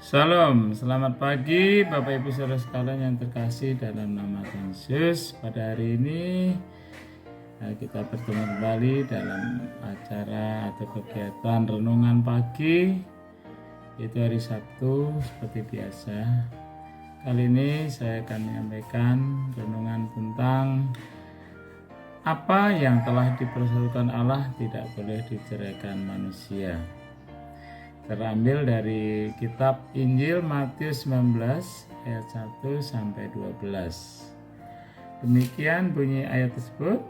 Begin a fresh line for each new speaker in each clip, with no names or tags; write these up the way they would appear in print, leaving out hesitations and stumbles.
Shalom, selamat pagi Bapak Ibu Saudara sekalian yang terkasih dalam nama Tuhan Yesus. Pada hari ini kita bertemu kembali dalam acara atau kegiatan renungan pagi, yaitu hari Sabtu seperti biasa. Kali ini saya akan menyampaikan renungan tentang apa yang telah dipersatukan Allah tidak boleh diceraikan manusia. Terambil dari kitab Injil Matius 19 ayat 1 sampai 12. Demikian bunyi ayat tersebut.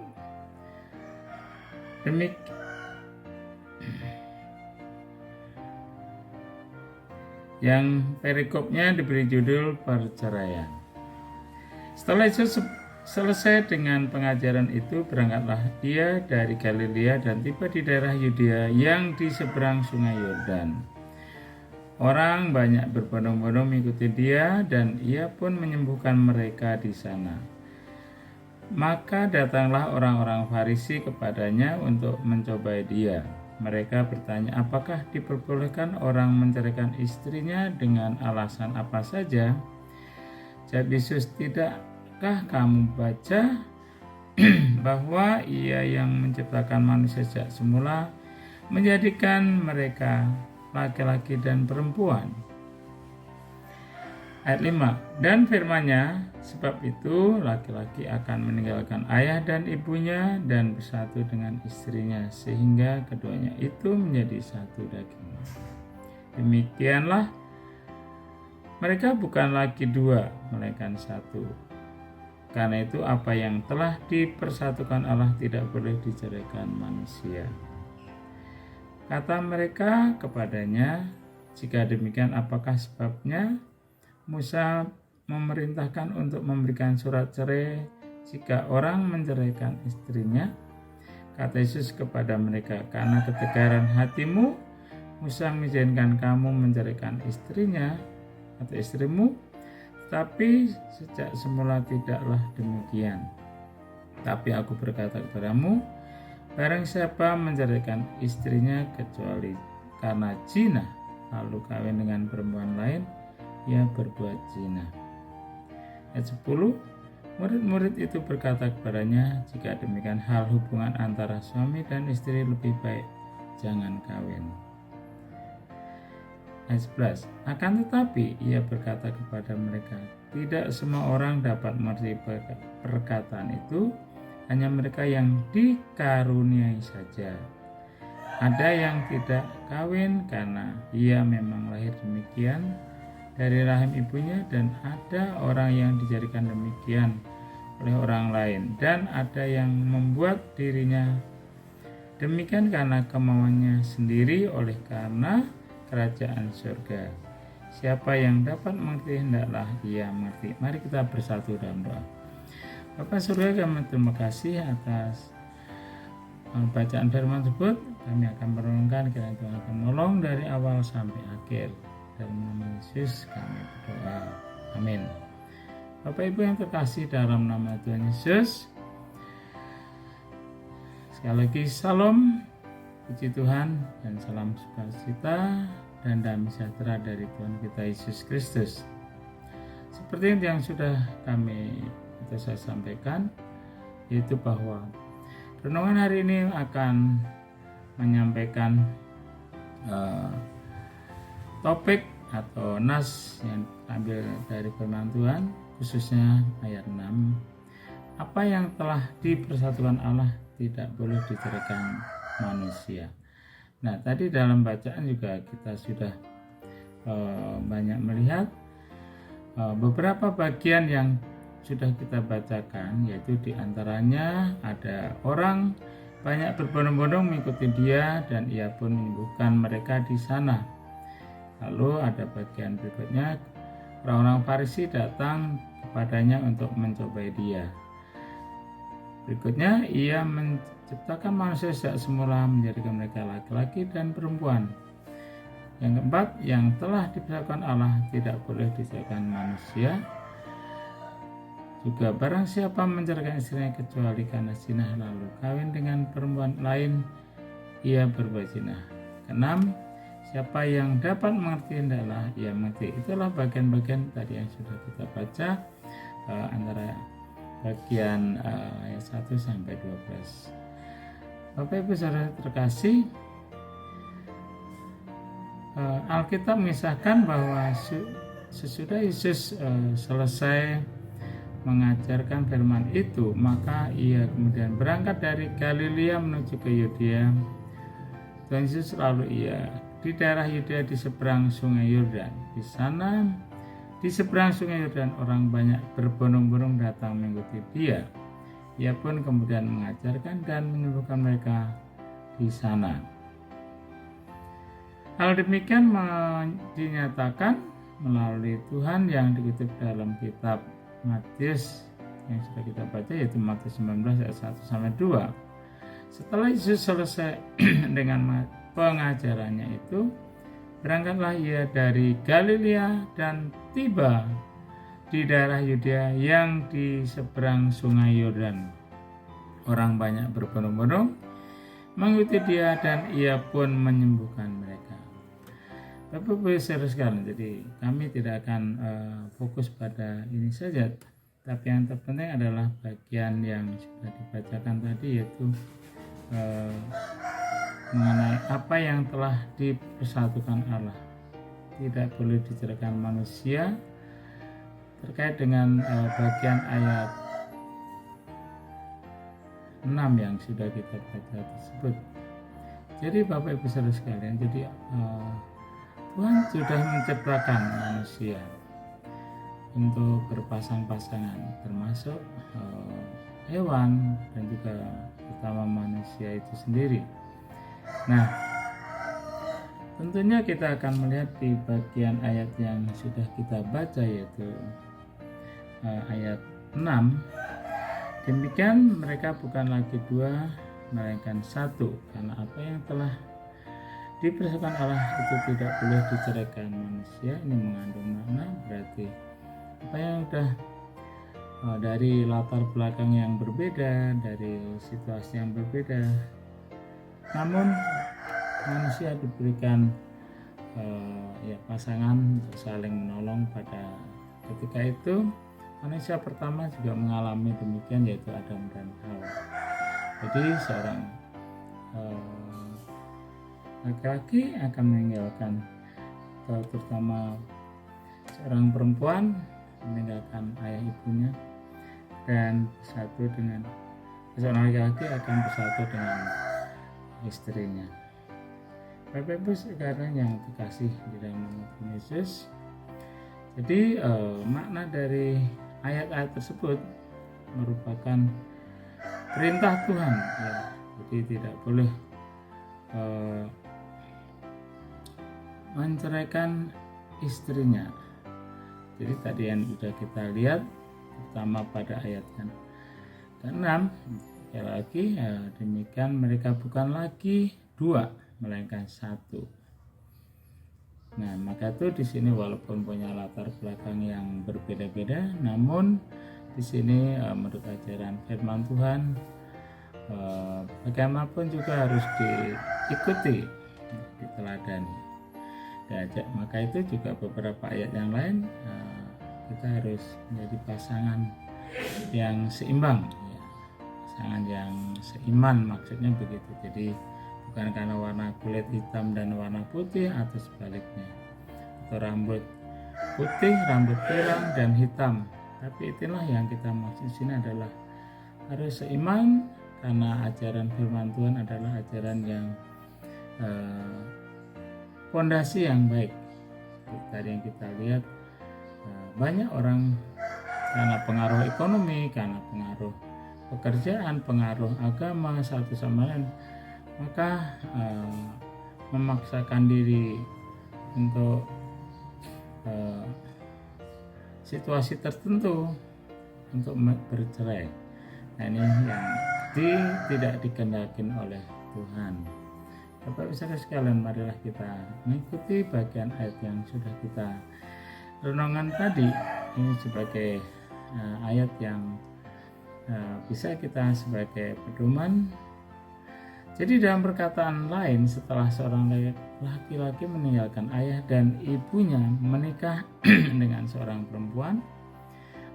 Yang perikopnya diberi judul perceraian. Setelah Yesus selesai dengan pengajaran itu, berangkatlah ia dari Galilea dan tiba di daerah Yudea yang di seberang sungai Yordan. Orang banyak berbondong-bondong mengikuti dia dan ia pun menyembuhkan mereka di sana. Maka datanglah orang-orang Farisi kepadanya untuk mencobai dia. Mereka bertanya, apakah diperbolehkan orang menceraikan istrinya dengan alasan apa saja? Jawab Yesus, tidakkah kamu baca bahwa ia yang menciptakan manusia sejak semula menjadikan mereka laki-laki dan perempuan. Ayat 5, dan firman-Nya, sebab itu laki-laki akan meninggalkan ayah dan ibunya dan bersatu dengan istrinya, sehingga keduanya itu menjadi satu daging. Demikianlah mereka bukan lagi dua, melainkan satu. Karena itu apa yang telah dipersatukan Allah tidak boleh diceraikan manusia. Kata mereka kepadanya, jika demikian apakah sebabnya Musa memerintahkan untuk memberikan surat cerai jika orang menceraikan istrinya? Kata Yesus kepada mereka, karena ketegaran hatimu Musa mengizinkan kamu menceraikan istrinya atau istrimu, tetapi sejak semula tidaklah demikian. Tapi aku berkata kepadamu, barang siapa menceraikan istrinya kecuali karena zina, lalu kawin dengan perempuan lain, ia berbuat zina. Ayat 10, murid-murid itu berkata kepadanya, jika demikian hal hubungan antara suami dan istri lebih baik jangan kawin. Ayat 11, akan tetapi ia berkata kepada mereka, tidak semua orang dapat mengerti perkataan itu, hanya mereka yang dikaruniai saja. Ada yang tidak kawin karena ia memang lahir demikian dari rahim ibunya, dan ada orang yang dijadikan demikian oleh orang lain, dan ada yang membuat dirinya demikian karena kemauannya sendiri oleh karena kerajaan surga. Siapa yang dapat mengerti, hendaklah ia mengerti. Mari kita bersatu dalam doa. Bapak surga, kami terima kasih atas bacaan firman tersebut. Kami akan merenungkan, kiranya Tuhan akan menolong dari awal sampai akhir. Dalam nama Yesus kami berdoa. Amin. Bapak Ibu yang terkasih dalam nama Tuhan Yesus, sekali lagi salam, puji Tuhan dan salam sukacita dan damai sejahtera dari Tuhan kita Yesus Kristus. Seperti yang sudah saya sampaikan, yaitu bahwa renungan hari ini akan menyampaikan topik atau nas yang ambil dari firman Tuhan, khususnya ayat 6. Apa yang telah dipersatukan Allah tidak boleh diceraikan manusia. Nah, tadi dalam bacaan juga kita sudah banyak melihat beberapa bagian yang sudah kita bacakan, yaitu diantaranya ada orang banyak berbondong-bondong mengikuti dia dan ia pun menyembuhkan mereka di sana. Lalu ada bagian berikutnya, orang-orang Farisi datang kepadanya untuk mencobai dia. Berikutnya, ia menciptakan manusia sejak semula menjadikan mereka laki-laki dan perempuan. Yang keempat, yang telah dipersatukan Allah tidak boleh diceraikan manusia. Juga barang siapa menceraikan istrinya kecuali karena zina lalu kawin dengan perempuan lain, ia berbuat zina. Keenam, Siapa yang dapat mengerti hendaklah ia mengerti. Itulah bagian-bagian tadi yang sudah kita baca antara bagian ayat 1 sampai 12. Bapak Ibu Saudara terkasih, Alkitab mengisahkan bahwa sesudah Yesus selesai mengajarkan firman itu, maka ia kemudian berangkat dari Galilea menuju ke Yudea. Tuhan Yesus lalu ia di daerah Yudea di seberang sungai Yordan. Di sana di seberang sungai Yordan orang banyak berbondong-bondong datang mengikuti dia. Ia pun kemudian mengajarkan dan menyembuhkan mereka di sana. Hal demikian dinyatakan melalui Tuhan yang dikutip dalam kitab Matius yang sudah kita baca, yaitu Matius 19 ayat 1 sampai 2. Setelah Yesus selesai dengan pengajarannya itu, berangkatlah ia dari Galilea dan tiba di daerah Yudea yang di seberang sungai Yordan. Orang banyak berbondong-bondong mengikuti dia dan ia pun menyembuhkan mereka. Bapak-Ibu saudara sekalian, jadi kami tidak akan fokus pada ini saja, tapi yang terpenting adalah bagian yang sudah dibacakan tadi, yaitu mengenai apa yang telah dipersatukan Allah. Tidak boleh diceraikan manusia, terkait dengan bagian ayat 6 yang sudah kita baca tersebut. Jadi Bapak Ibu saudara sekalian, jadi Tuhan sudah menciptakan manusia untuk berpasang-pasangan, termasuk hewan dan juga terutama manusia itu sendiri. Nah, tentunya kita akan melihat di bagian ayat yang sudah kita baca, yaitu ayat 6. Demikian mereka bukan lagi dua, melainkan satu, karena apa yang telah dipersatukan Allah itu tidak boleh diceraikan manusia. Ini mengandung makna, berarti apa yang sudah dari latar belakang yang berbeda, dari situasi yang berbeda, namun manusia diberikan pasangan untuk saling menolong. Pada ketika itu manusia pertama juga mengalami demikian, yaitu Adam dan Hawa. Jadi seorang laki-laki akan meninggalkan, terutama seorang perempuan meninggalkan ayah ibunya dan bersatu dengan seorang laki-laki akan bersatu dengan istrinya. Bapak Ibu sekalian yang terkasih di dalam nama Tuhan Yesus, jadi makna dari ayat-ayat tersebut merupakan perintah Tuhan, ya. Jadi tidak boleh menceraikan istrinya. Jadi tadi yang sudah kita lihat, pertama pada ayat yang ke-6, sekali lagi demikian mereka bukan lagi dua, melainkan satu. Nah, maka itu di sini walaupun punya latar belakang yang berbeda-beda, namun di sini menurut ajaran firman Tuhan, bagaimanapun juga harus diikuti, diteladani. Maka itu juga beberapa ayat yang lain, kita harus menjadi pasangan yang seimbang, ya. Pasangan yang seiman, maksudnya begitu. Jadi bukan karena warna kulit hitam dan warna putih atau sebaliknya, atau rambut putih, rambut pirang dan hitam. Tapi itulah yang kita maksud di sini adalah harus seiman, karena ajaran firman Tuhan adalah ajaran yang fondasi yang baik. Tadi yang kita lihat, banyak orang karena pengaruh ekonomi, karena pengaruh pekerjaan, pengaruh agama satu sama lain, maka memaksakan diri untuk situasi tertentu untuk bercerai. Nah, ini yang tidak dikehendaki oleh Tuhan. Bapak Ibu saudara sekalian, marilah kita mengikuti bagian ayat yang sudah kita renungan tadi. Ini sebagai ayat yang bisa kita sebagai pedoman Jadi dalam perkataan lain, setelah seorang laki-laki meninggalkan ayah dan ibunya menikah dengan seorang perempuan,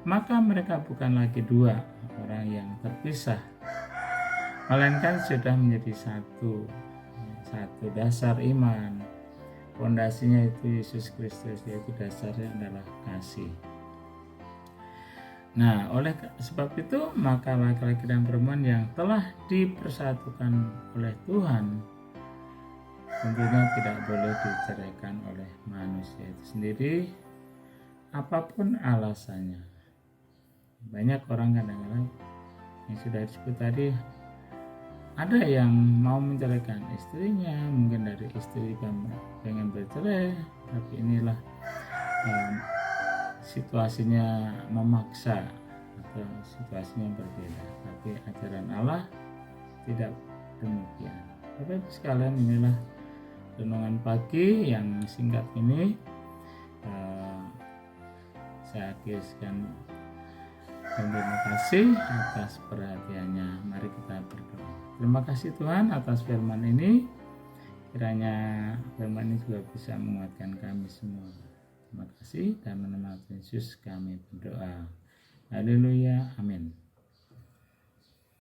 maka mereka bukan lagi dua orang yang terpisah, melainkan sudah menjadi satu dasar iman. Pondasinya itu Yesus Kristus, yaitu dasarnya adalah kasih. Nah, oleh sebab itu, maka laki-laki dan perempuan yang telah dipersatukan oleh Tuhan tentunya tidak boleh diceraikan oleh manusia itu sendiri, apapun alasannya. Banyak orang kadang-kadang yang sudah disebut tadi, ada yang mau menceraikan istrinya, mungkin dari istri pengen bercerai, tapi inilah situasinya memaksa atau situasinya berbeda. Tapi ajaran Allah tidak demikian. Bapak Ibu sekalian, inilah renungan pagi yang singkat ini. Saya akhirkan dan terima kasih atas perhatiannya. Mari kita berdoa. Terima kasih Tuhan atas firman ini. Kiranya firman ini juga bisa menguatkan kami semua. Terima kasih, dan dalam nama Yesus kami berdoa. Haleluya, amin.